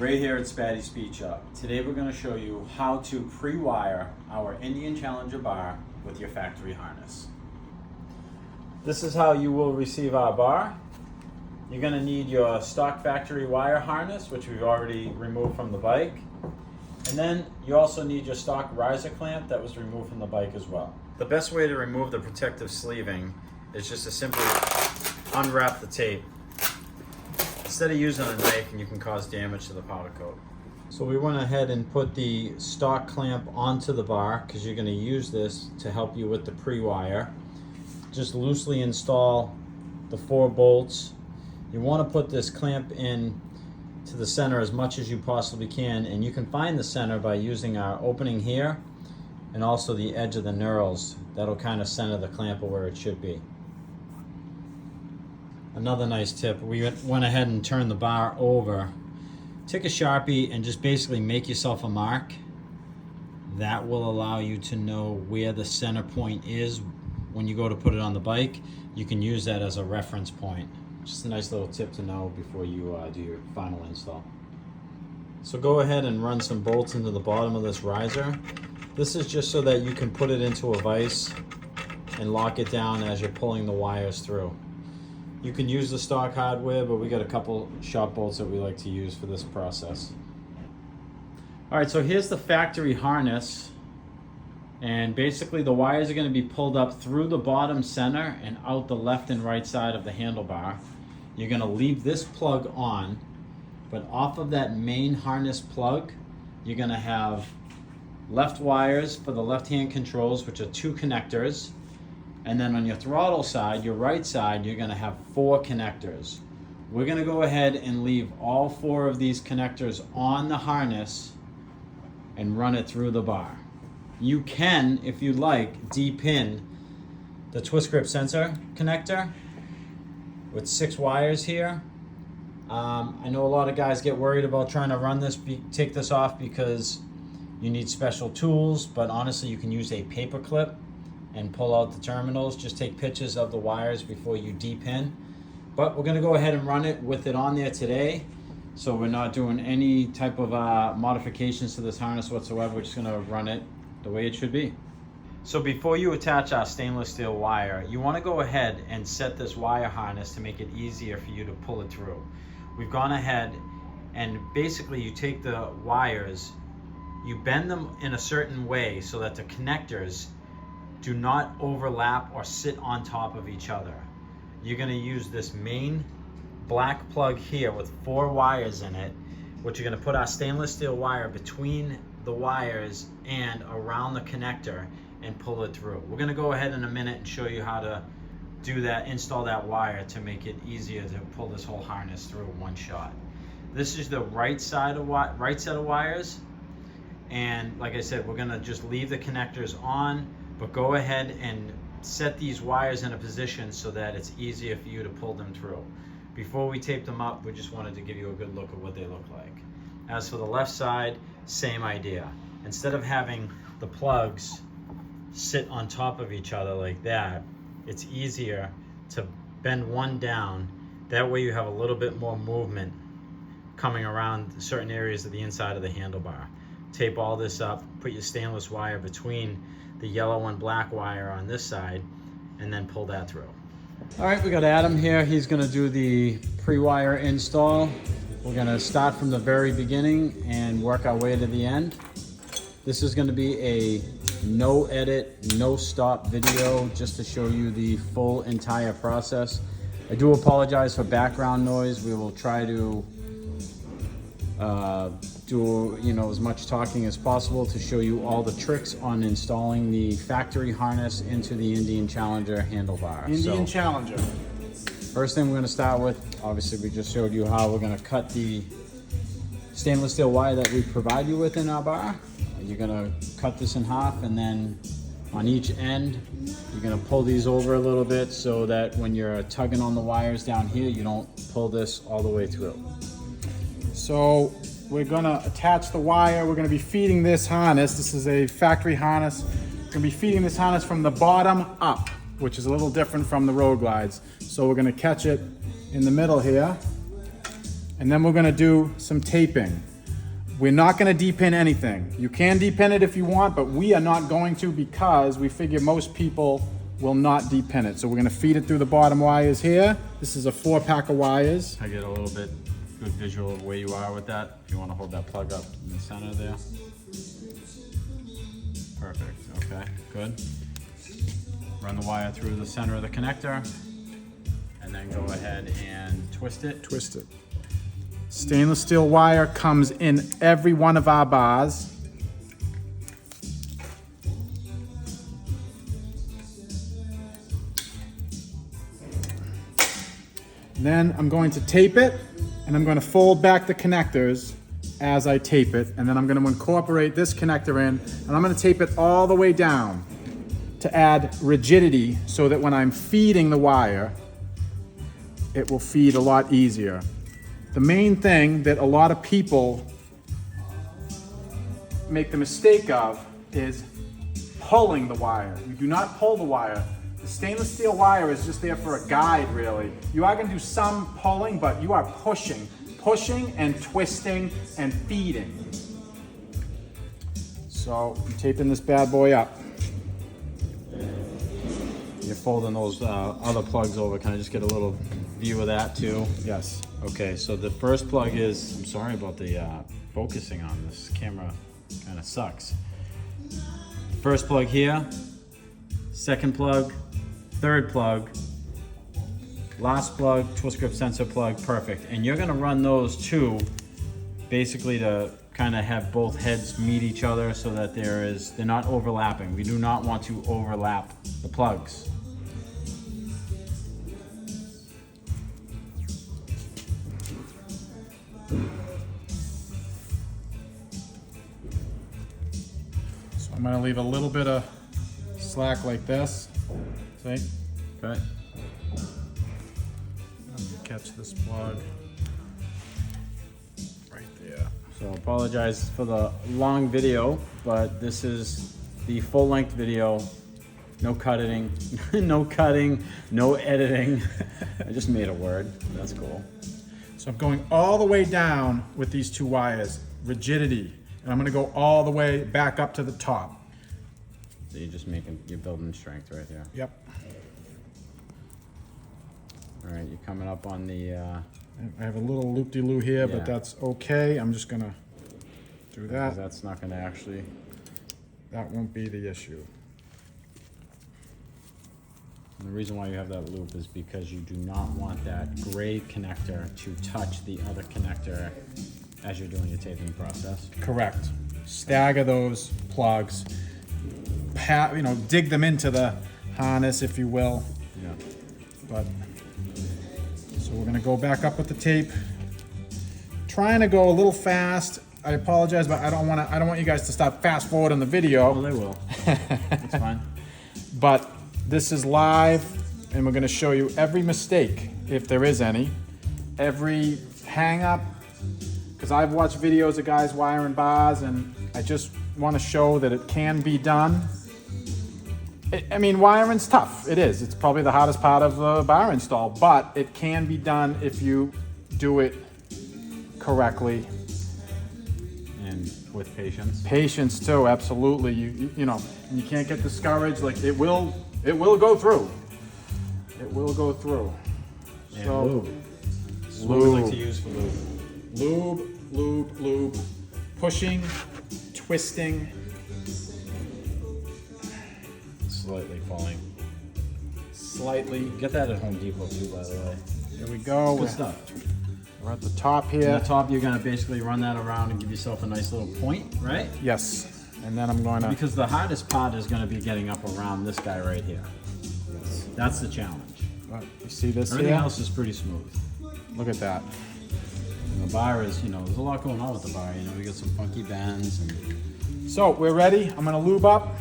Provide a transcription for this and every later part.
Right here at Spady Speed Shop. Today we're going to show you how to pre-wire our Indian Challenger bar with your factory harness. This is how you will receive our bar. You're going to need your stock factory wire harness, which we've already removed from the bike. And then you also need your stock riser clamp that was removed from the bike as well. The best way to remove the protective sleeving is just to simply unwrap the tape. Instead of using a knife, and you can cause damage to the powder coat. So we went ahead and put the stock clamp onto the bar because you're going to use this to help you with the pre-wire. Just loosely install the 4 bolts. You want to put this clamp in to the center as much as you possibly can, and you can find the center by using our opening here and also the edge of the knurls. That'll kind of center the clamp where it should be. Another nice tip, we went ahead and turned the bar over. Take a Sharpie and just basically make yourself a mark. That will allow you to know where the center point is when you go to put it on the bike. You can use that as a reference point. Just a nice little tip to know before you do your final install. So go ahead and run some bolts into the bottom of this riser. This is just so that you can put it into a vise and lock it down as you're pulling the wires through. You can use the stock hardware, but we got a couple shop bolts that we like to use for this process. All right, so here's the factory harness. And basically the wires are going to be pulled up through the bottom center and out the left and right side of the handlebar. You're going to leave this plug on, but off of that main harness plug, you're going to have left wires for the left-hand controls, which are 2 connectors. And then on your throttle side, your right side, you're going to have 4 connectors. We're going to go ahead and leave all 4 of these connectors on the harness and run it through the bar. You can, if you like, de-pin the twist grip sensor connector with 6 wires here. I know a lot of guys get worried about trying to run this, take this off because you need special tools, but honestly you can use a paper clip and pull out the terminals. Just take pictures of the wires before you de-pin. But we're going to go ahead and run it with it on there today. So we're not doing any type of modifications to this harness whatsoever. We're just going to run it the way it should be. So before you attach our stainless steel wire, you want to go ahead and set this wire harness to make it easier for you to pull it through. We've gone ahead and basically you take the wires, you bend them in a certain way so that the connectors do not overlap or sit on top of each other. You're going to use this main black plug here with 4 wires in it, which you're going to put our stainless steel wire between the wires and around the connector and pull it through. We're going to go ahead in a minute and show you how to do that, install that wire to make it easier to pull this whole harness through in one shot. This is the right set of wires, and like I said, we're going to just leave the connectors on, but go ahead and set these wires in a position so that it's easier for you to pull them through. Before we tape them up, we just wanted to give you a good look at what they look like. As for the left side, same idea. Instead of having the plugs sit on top of each other like that, it's easier to bend one down. That way you have a little bit more movement coming around certain areas of the inside of the handlebar. Tape all this up, put your stainless wire between the yellow and black wire on this side, and then pull that through. All right, we got Adam here. He's gonna do the pre-wire install. We're gonna start from the very beginning and work our way to the end. This is gonna be a no edit, no stop video just to show you the full entire process. I do apologize for background noise. We will try to do as much talking as possible to show you all the tricks on installing the factory harness into the Indian Challenger handlebar. Indian Challenger. First thing we're going to start with, obviously we just showed you how we're going to cut the stainless steel wire that we provide you with in our bar. You're going to cut this in half, and then on each end you're going to pull these over a little bit so that when you're tugging on the wires down here, you don't pull this all the way through. So we're going to attach the wire. We're going to be feeding this harness. This is a factory harness. We're going to be feeding this harness from the bottom up, which is a little different from the road glides. So we're going to catch it in the middle here, and then we're going to do some taping. We're not gonna depin anything. You can depin it if you want, but we are not going to because we figure most people will not depin it. So we're gonna feed it through the bottom wires here. This is a 4-pack of wires. I get a little bit good visual of where you are with that. If you want to hold that plug up in the center there. Perfect, okay, good. Run the wire through the center of the connector and then go ahead and twist it. Twist it. Stainless steel wire comes in every one of our bars. Then I'm going to tape it, and I'm going to fold back the connectors as I tape it, and then I'm going to incorporate this connector in, and I'm going to tape it all the way down to add rigidity so that when I'm feeding the wire, it will feed a lot easier. The main thing that a lot of people make the mistake of is pulling the wire. You do not pull the wire. The stainless steel wire is just there for a guide, really. You are going to do some pulling, but you are pushing and twisting and feeding. So I'm taping this bad boy up. You're folding those other plugs over. Can I just get a little view of that too? Yes. Okay, so the first plug is, I'm sorry about the focusing on this camera, kind of sucks. First plug here, second plug, third plug, last plug, twist grip sensor plug, perfect. And you're gonna run those two basically to kind of have both heads meet each other so that they're not overlapping. We do not want to overlap the plugs. So I'm going to leave a little bit of slack like this. See? Okay. Catch this plug right there. So apologize for the long video, but this is the full length video. No cutting, no cutting, no editing. I just made a word, that's cool. So I'm going all the way down with these two wires, rigidity, and I'm gonna go all the way back up to the top. So you're building strength right here. Yep. All right, you're coming up on the, I have a little loop-de-loo here, Yeah. but that's okay. I'm just gonna do that. that's not gonna actually, That won't be the issue. and the reason why you have that loop is because you do not want that gray connector to touch the other connector as you're doing your taping process. Correct. Stagger those plugs, dig them into the harness, if you will. Yeah. But so we're gonna go back up with the tape. Trying to go a little fast. I apologize, but I don't want you guys to stop fast forward in the video. Well, they will. It's fine. But this is live, and we're gonna show you every mistake, if there is any, every hang up, because I've watched videos of guys wiring bars, and I just want to show that it can be done. I mean, wiring's tough. It is. It's probably the hardest part of the bar install, but it can be done if you do it correctly. And with patience. Patience too, absolutely. You know, and you can't get discouraged. Like it will go through. It will go through. And So, lube. This is what we like to use for lube. lube, pushing, twisting. Slightly falling. Slightly. Get that at Home Depot too, by the way. Here we go. Good stuff. We're at the top On here. the top, you're gonna basically run that around and give yourself a nice little point, right? Yes. And then I'm going to. Because the hardest part is gonna be getting up around this guy right here. Yes. That's the challenge. You see this Everything here? else is pretty smooth. Look at that. And the bar is, there's a lot going on with the bar. We got some funky bends and So we're ready. I'm going to lube up.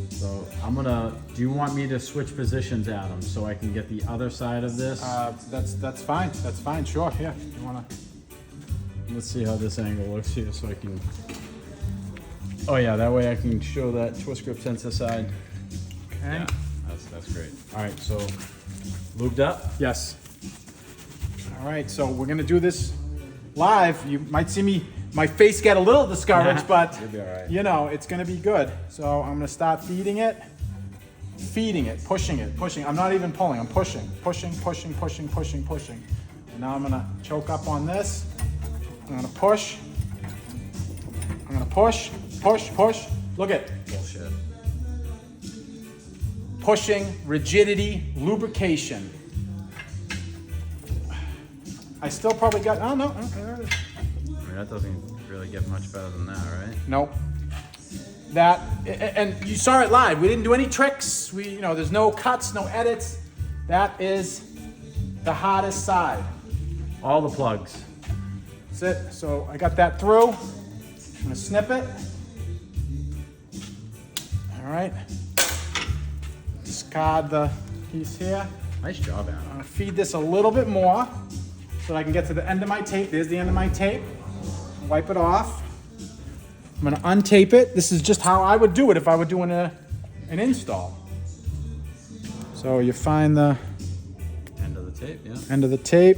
so do you want me to switch positions, Adam, so I can get the other side of this? That's fine. That's fine. Sure. Yeah. You want to? Let's see how this angle looks here so I can, oh yeah, that way I can show that twist grip sensor side. Okay. Yeah, that's great. All right, so lubed up. Yes. All right. So we're going to do this live, you might see my face get a little discouraged, but You'll be all right. you know, it's gonna be good. So I'm gonna start feeding it, pushing it. I'm not even pulling, I'm pushing. And now I'm gonna choke up on this. I'm gonna push. Push. Look at Bullshit. pushing, rigidity, lubrication. I still probably got, oh no, there it is. I mean, that doesn't really get much better than that, right? Nope. That, and you saw it live. We didn't do any tricks. There's no cuts, no edits. That is the hottest side. All the plugs. That's it. So I got that through. I'm gonna snip it. All right. Discard the piece here. Nice job, I'm Adam. gonna feed this a little bit more so that I can get to the end of my tape. There's the end of my tape. Wipe it off. I'm gonna untape it. This is just how I would do it if I were doing an install. So you find the End of the tape, yeah. end of the tape.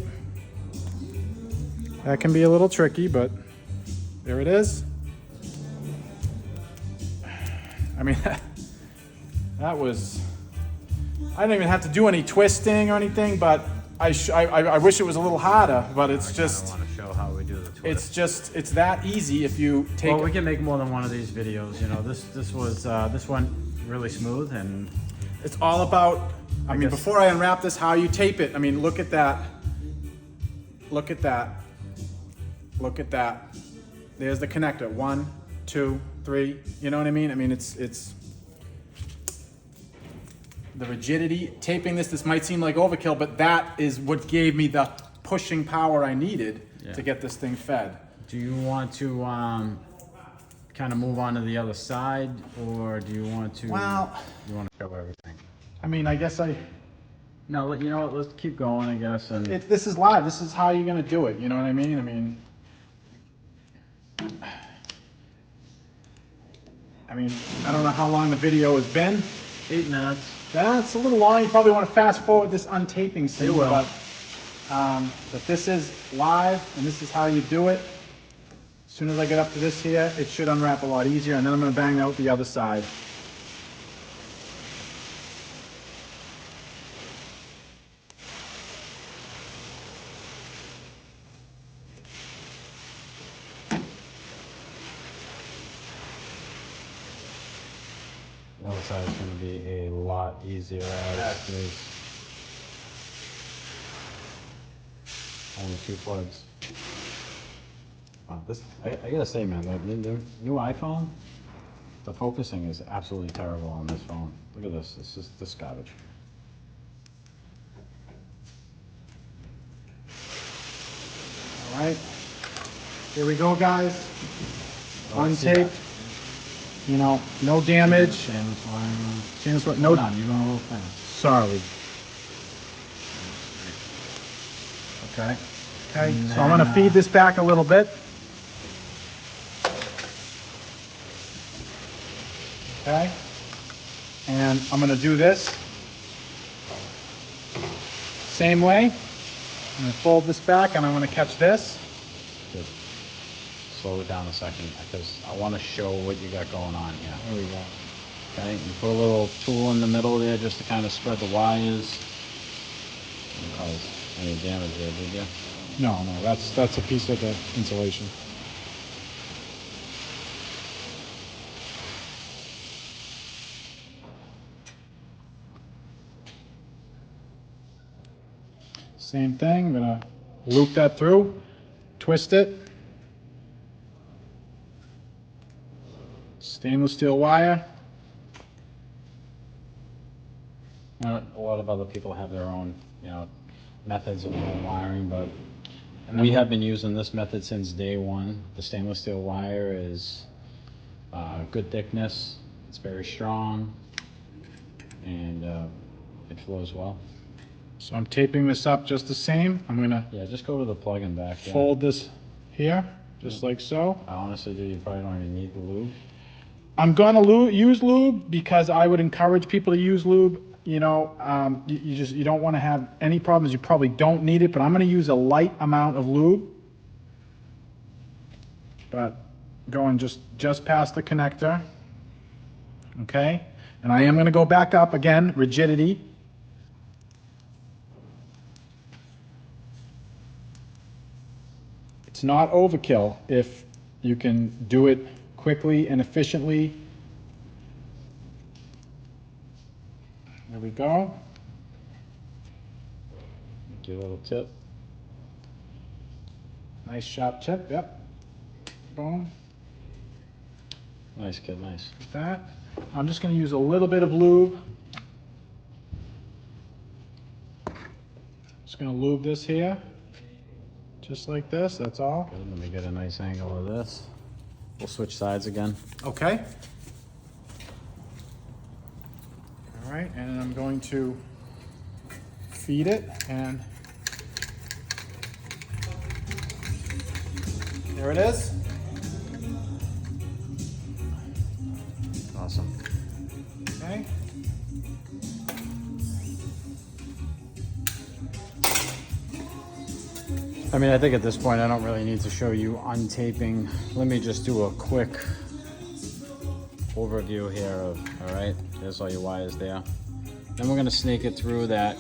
That can be a little tricky, but there it is. I mean, that was, I didn't even have to do any twisting or anything, but I wish it was a little harder, but it's I just, want to show how we do the twist. it's that easy if you take. Well, we can make more than one of these videos. You know, this went really smooth, and It's all about, I mean, guess- before I unwrap this, how you tape it. I mean, look at that. Look at that. Look at that. There's the connector. 1, 2, 3. You know what I mean? I mean, it's the rigidity. Taping this might seem like overkill, but that is what gave me the pushing power I needed Yeah. to get this thing fed. do you want to kind of move on to the other side, or do you want to? Well, you want to show everything? I mean, I guess No, you know what? Let's keep going, I guess. And this is live. This is how you're gonna do it. You know what I mean? I mean, I don't know how long the video has been. 8 minutes. That's a little long. You probably want to fast forward this untaping scene. It will. But this is live, and this is how you do it. As soon as I get up to this here, it should unwrap a lot easier, and then I'm going to bang that with the other side. The other side is going to be a lot easier as there's only 2 plugs. Wow, I gotta say, man, the new iPhone, the focusing is absolutely terrible on this phone. Look at this. This garbage. All right. Here we go, guys. Untaped. You know, no damage. Shameless, no. Hold on, you're going a little fast. Sorry. Okay. Okay. So I'm gonna feed this back a little bit. Okay. And I'm gonna do this same way. I'm gonna fold this back and I'm gonna catch this. Good. Slow it down a second because I want to show what you got going on here. There we go. Okay, you put a little tool in the middle there just to kind of spread the wires. Didn't cause any damage there, did you? No, that's a piece of the insulation. Same thing, I'm gonna loop that through, twist it. Stainless steel wire. A lot of other people have their own, methods of wiring, but And we then- have been using this method since day one. The stainless steel wire is good thickness, it's very strong, and it flows well. So I'm taping this up just the same. I'm gonna Yeah, just go to the plug and back. Yeah. fold this here, just like so. I honestly do, you probably don't even need the lube. I'm gonna use lube because I would encourage people to use lube. You know, you don't want to have any problems. You probably don't need it, but I'm gonna use a light amount of lube. but going just past the connector. Okay, and I am going to go back up again, rigidity. It's not overkill if you can do it quickly and efficiently. There we go. Give a little tip. Nice sharp tip, yep. Boom. Nice, kid, nice. Like that. I'm just going to use a little bit of lube. Just going to lube this here. Just like this, that's all. Good. Let me get a nice angle of this. We'll switch sides again. Okay. All right, and I'm going to feed it, and there it is. Awesome. Okay. I mean, I think at this point I don't really need to show you untaping. Let me just do a quick overview here of, all right, there's all your wires there. Then we're gonna snake it through that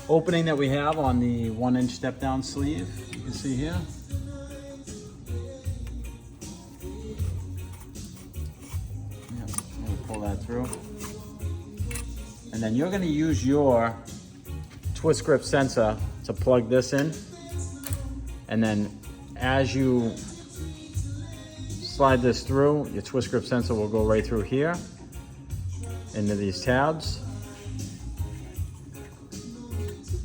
opening that we have on the 1-inch step down sleeve. You can see here. Yeah, we'll pull that through. And then you're gonna use your twist grip sensor to plug this in, and then as you slide this through, your twist grip sensor will go right through here into these tabs.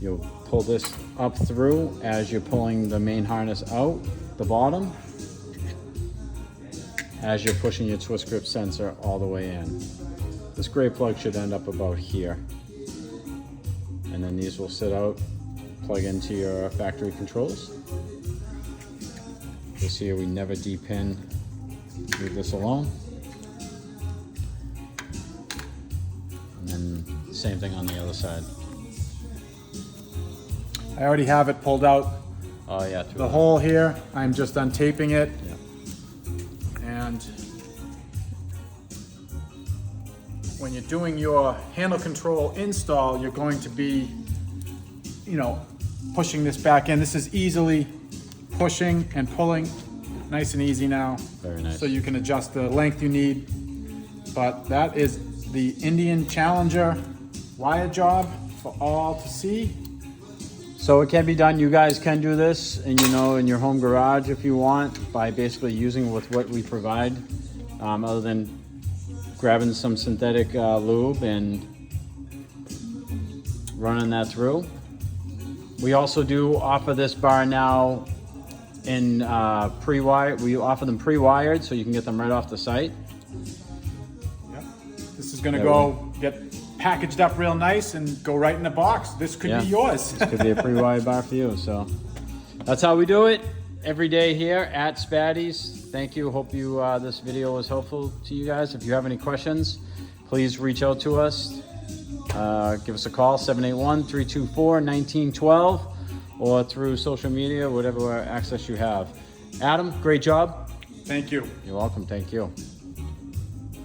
You'll pull this up through as you're pulling the main harness out the bottom, as you're pushing your twist grip sensor all the way in. This gray plug should end up about here, and then these will sit out, plug into your factory controls. This here we never depin, leave this alone. And then same thing on the other side. I already have it pulled out. Oh yeah, The hole here, I'm just untaping it. Yeah. And when you're doing your handle control install, you're going to be, you know, pushing this back in. This is easily pushing and pulling, nice and easy now. Very nice. So you can adjust the length you need. But that is the Indian Challenger wire job for all to see. So it can be done. You guys can do this, and you know, in your home garage if you want, by basically using with what we provide, other than grabbing some synthetic lube and running that through. We also do offer this bar now in pre-wired. We offer them pre-wired, so you can get them right off the site. Yep. This is going to go get packaged up real nice and go right in the box. This could be yours. This could be a pre-wired bar for you. So that's how we do it every day here at Spady's. Thank you. Hope you this video was helpful to you guys. If you have any questions, please reach out to us. Give us a call, 781-324-1912, or through social media, whatever access you have. Adam, great job. Thank you. You're welcome. Thank you.